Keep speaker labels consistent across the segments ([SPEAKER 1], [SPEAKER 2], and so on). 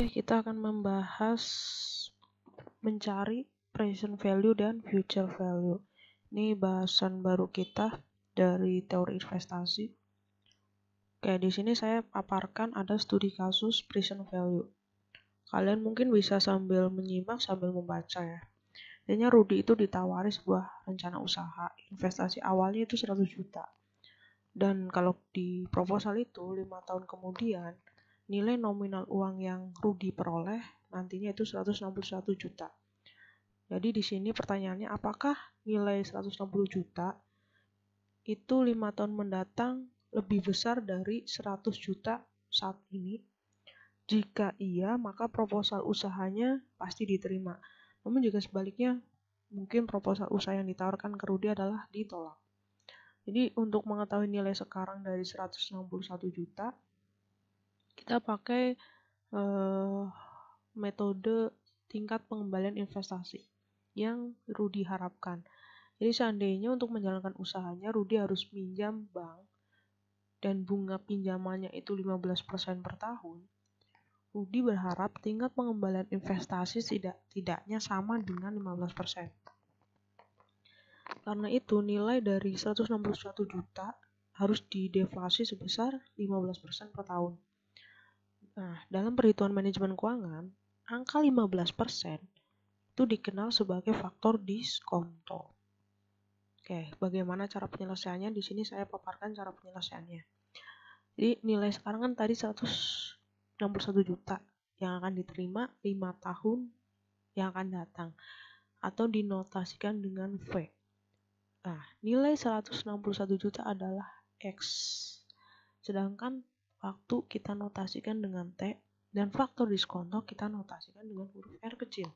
[SPEAKER 1] Kita akan membahas mencari present value dan future value. Ini bahasan baru kita dari teori investasi. Oke, di sini saya paparkan ada studi kasus present value. Kalian mungkin bisa sambil menyimak sambil membaca ya. Intinya Rudy itu ditawari sebuah rencana usaha. Investasi awalnya itu 100 juta. Dan kalau di proposal itu 5 tahun kemudian nilai nominal uang yang Rudy peroleh nantinya itu 161 juta. Jadi di sini pertanyaannya, apakah nilai 160 juta itu 5 tahun mendatang lebih besar dari 100 juta saat ini? Jika iya, maka proposal usahanya pasti diterima. Namun jika sebaliknya, mungkin proposal usaha yang ditawarkan ke Rudy adalah ditolak. Jadi untuk mengetahui nilai sekarang dari 161 juta, kita pakai metode tingkat pengembalian investasi yang Rudy harapkan. Jadi seandainya untuk menjalankan usahanya Rudy harus pinjam bank dan bunga pinjamannya itu 15% per tahun, Rudy berharap tingkat pengembalian investasi tidaknya sama dengan 15%. Karena itu nilai dari 161 juta harus dideflasi sebesar 15% per tahun. Nah, dalam perhitungan manajemen keuangan, angka 15% itu dikenal sebagai faktor diskonto. Oke, bagaimana cara penyelesaiannya? Di sini saya paparkan cara penyelesaiannya. Jadi nilai sekarang kan tadi 161 juta yang akan diterima 5 tahun yang akan datang atau dinotasikan dengan V. Nah, nilai 161 juta adalah X. Sedangkan waktu kita notasikan dengan T dan faktor diskonto kita notasikan dengan huruf R kecil.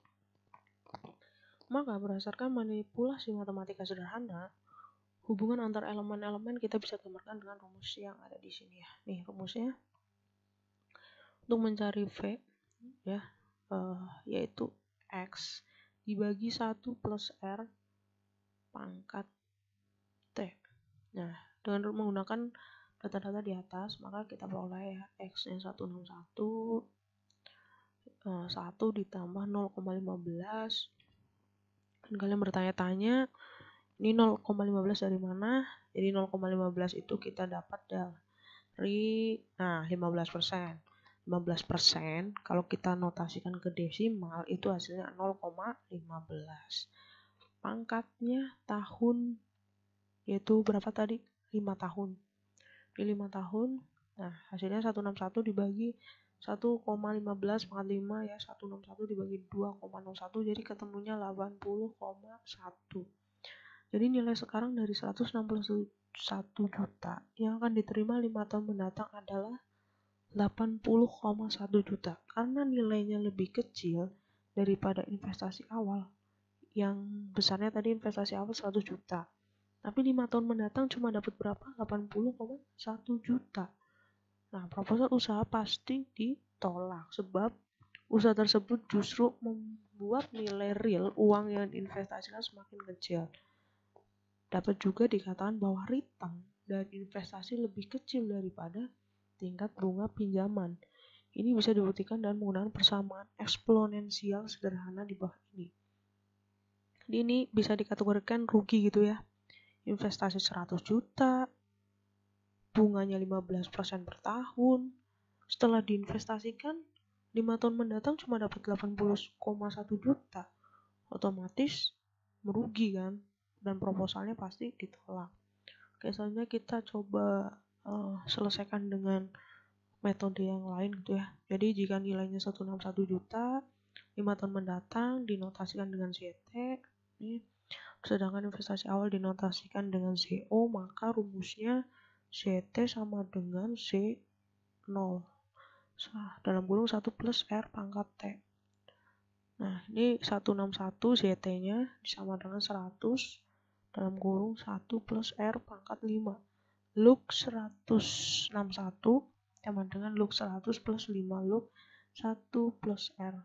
[SPEAKER 1] Maka berdasarkan manipulasi matematika sederhana, hubungan antar elemen-elemen kita bisa gambarkan dengan rumus yang ada di sini ya. Nih rumusnya. Untuk mencari V ya, yaitu X dibagi 1 plus R pangkat T. Nah, dengan menggunakan data-data di atas, maka kita peroleh ya, X-nya 161, 1 ditambah 0,15. Dan kalian bertanya-tanya, ini 0,15 dari mana? Jadi 0,15 itu kita dapat dari 15%. 15% kalau kita notasikan ke desimal itu hasilnya 0,15. Pangkatnya tahun yaitu berapa tadi? 5 tahun. Di 5 tahun, nah hasilnya 161 dibagi 1,15 pangkat 5 ya, 161 dibagi 2,01 jadi ketemunya 80,1. Jadi nilai sekarang dari 161 juta yang akan diterima 5 tahun mendatang adalah 80,1 juta. Karena nilainya lebih kecil daripada investasi awal. Yang besarnya tadi investasi awal 100 juta. Tapi 5 tahun mendatang cuma dapat berapa? 80,1 juta. Nah, proposal usaha pasti ditolak sebab usaha tersebut justru membuat nilai real uang yang diinvestasikan semakin kecil. Dapat juga dikatakan bahwa return dari investasi lebih kecil daripada tingkat bunga pinjaman. Ini bisa dibuktikan dengan menggunakan persamaan eksponensial sederhana di bawah ini. Jadi ini bisa dikategorikan rugi gitu ya. Investasi 100 juta, bunganya 15% per tahun. Setelah diinvestasikan, 5 tahun mendatang cuma dapat 80,1 juta. Otomatis merugi kan? Dan proposalnya pasti ditolak. Oke, selanjutnya kita coba selesaikan dengan metode yang lain gitu ya. Jadi jika nilainya 161 juta, 5 tahun mendatang dinotasikan dengan ZT, nih. Sedangkan investasi awal dinotasikan dengan CO, maka rumusnya ZT sama dengan Z0 dalam kurung 1 plus R pangkat T. Nah, ini 161 ZT-nya sama dengan 100 dalam kurung 1 plus R pangkat 5. Log 161 sama dengan log 100 plus 5 log 1 plus R.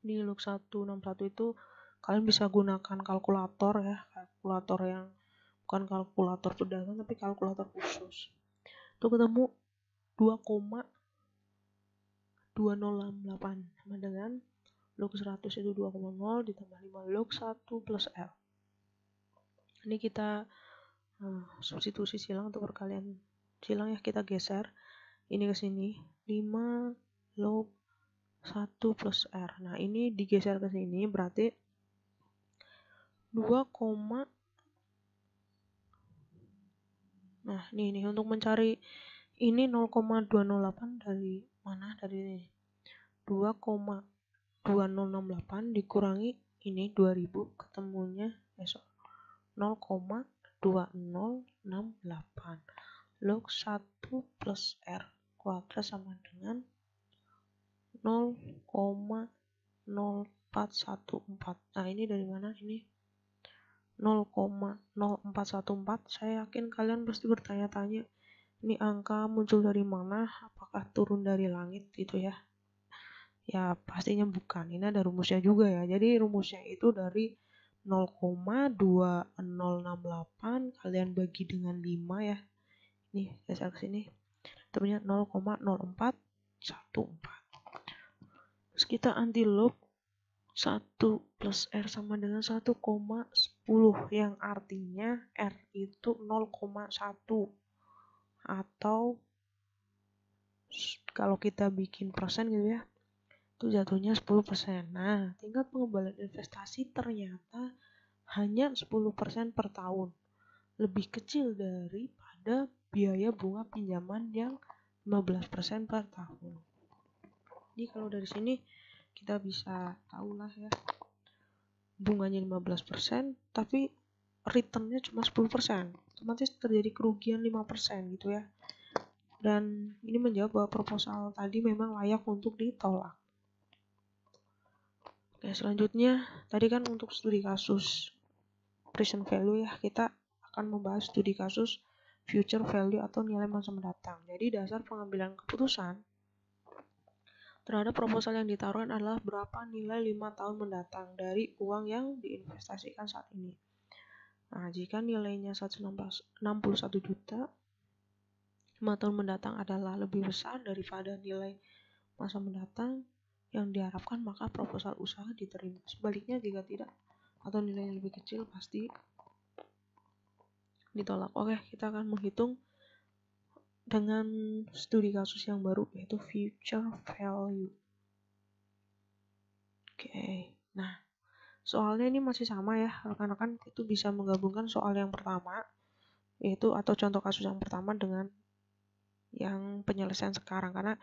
[SPEAKER 1] Di log 161 itu kalian bisa gunakan kalkulator ya, kalkulator yang bukan kalkulator pedagang tapi kalkulator khusus. Itu ketemu 2068 sama dengan log 100 itu 2,0 ditambah 5 log 1 plus L. Ini kita substitusi silang untuk perkalian silang ya, kita geser ini ke sini 5 log 1 plus R. Nah ini digeser ke sini berarti 2, nah ini untuk mencari ini 0,208 dari mana, dari ini 2,2068 dikurangi ini 2000 ketemunya 0,2068 log 1 plus R kuadrat sama dengan 0,0414. Nah ini dari mana, ini 0,0414. Saya yakin kalian pasti bertanya-tanya ini angka muncul dari mana, apakah turun dari langit gitu ya. Ya pastinya bukan, ini ada rumusnya juga ya. Jadi rumusnya itu dari 0,2068 kalian bagi dengan 5 ya. Nih geser ke sini. Temennya 0,0414. Terus kita anti log 1 plus R sama dengan 1,10 yang artinya R itu 0,1 atau kalau kita bikin persen gitu ya, itu jatuhnya 10%. Nah, tingkat pengembalian investasi ternyata hanya 10% per tahun. Lebih kecil daripada biaya bunga pinjaman yang 15% per tahun. Jadi kalau dari sini kita bisa tahu lah ya, bunganya 15% tapi returnnya cuma 10%. Otomatis terjadi kerugian 5% gitu ya. Dan ini menjawab bahwa proposal tadi memang layak untuk ditolak. Oke, selanjutnya tadi kan untuk studi kasus present value ya, kita akan membahas studi kasus future value atau nilai masa mendatang. Jadi dasar pengambilan keputusan terhadap proposal yang ditaruhkan adalah berapa nilai 5 tahun mendatang dari uang yang diinvestasikan saat ini. Nah, jika nilainya 161 juta, 5 tahun mendatang adalah lebih besar daripada nilai masa mendatang yang diharapkan, maka proposal usaha diterima. Sebaliknya jika tidak atau nilainya lebih kecil pasti ditolak. Oke, kita akan menghitung dengan studi kasus yang baru yaitu future value. Oke, nah soalnya ini masih sama ya rekan-rekan, itu bisa menggabungkan soal yang pertama yaitu atau contoh kasus yang pertama dengan yang penyelesaian sekarang, karena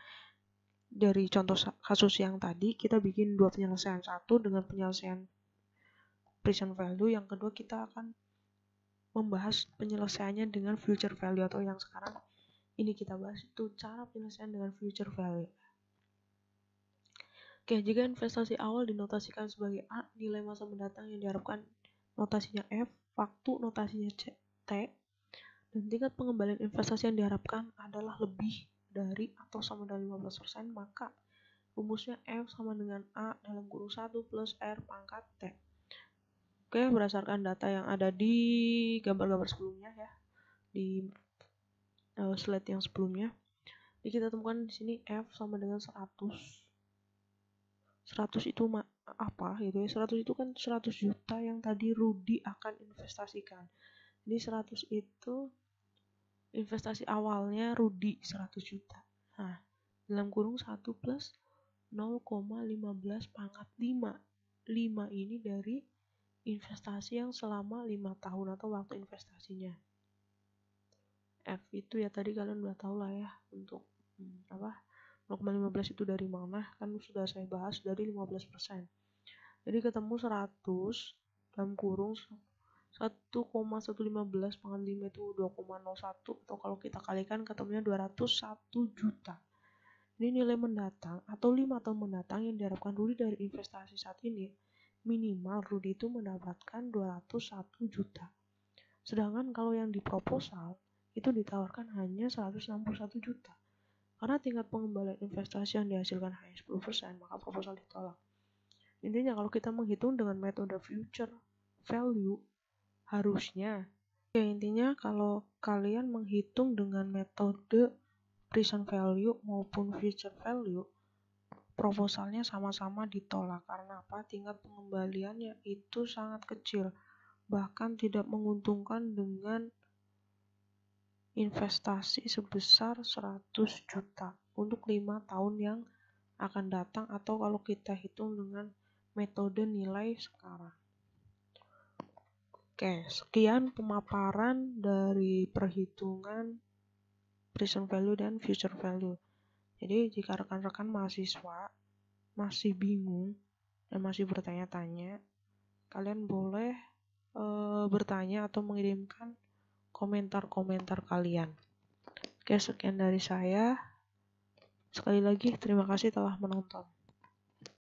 [SPEAKER 1] dari contoh kasus yang tadi kita bikin dua penyelesaian, satu dengan penyelesaian present value, yang kedua kita akan membahas penyelesaiannya dengan future value atau yang sekarang ini kita bahas itu cara penyelesaian dengan future value. Oke, jika investasi awal dinotasikan sebagai A, nilai masa mendatang yang diharapkan notasinya F, waktu notasinya T, dan tingkat pengembalian investasi yang diharapkan adalah lebih dari atau sama dengan 15%, maka rumusnya F sama dengan A dalam kurung 1 plus R pangkat T. Oke, berdasarkan data yang ada di gambar-gambar sebelumnya ya, di slide yang sebelumnya. Jadi kita temukan di sini F sama dengan 100. 100 itu apa gitu ya? 100 itu kan 100 juta yang tadi Rudy akan investasikan. Jadi 100 itu investasi awalnya Rudy 100 juta. Nah, dalam kurung 1 plus 0,15 pangkat 5. 5 ini dari investasi yang selama 5 tahun atau waktu investasinya. F itu ya tadi kalian udah tahu lah ya, untuk 0,15 itu dari mana, kan sudah saya bahas dari 15%. Jadi ketemu 100 dalam kurung 1,115 pangkat 5 itu 2,01, atau kalau kita kalikan ketemunya 201 juta. Ini nilai mendatang atau 5 tahun mendatang yang diharapkan Rudy dari investasi saat ini. Minimal Rudy itu mendapatkan 201 juta. Sedangkan kalau yang di proposal itu ditawarkan hanya 161 juta. Karena tingkat pengembalian investasi yang dihasilkan hanya 10%, maka proposal ditolak. Intinya kalau kita menghitung dengan metode future value, harusnya intinya kalau kalian menghitung dengan metode present value maupun future value, proposalnya sama-sama ditolak. Karena apa? Tingkat pengembaliannya itu sangat kecil, bahkan tidak menguntungkan dengan investasi sebesar 100 juta untuk 5 tahun yang akan datang, atau kalau kita hitung dengan metode nilai sekarang. Oke, sekian pemaparan dari perhitungan present value dan future value. Jadi jika rekan-rekan mahasiswa masih bingung dan masih bertanya-tanya, kalian boleh bertanya atau mengirimkan komentar-komentar kalian. Oke, sekian dari saya. Sekali lagi terima kasih telah menonton.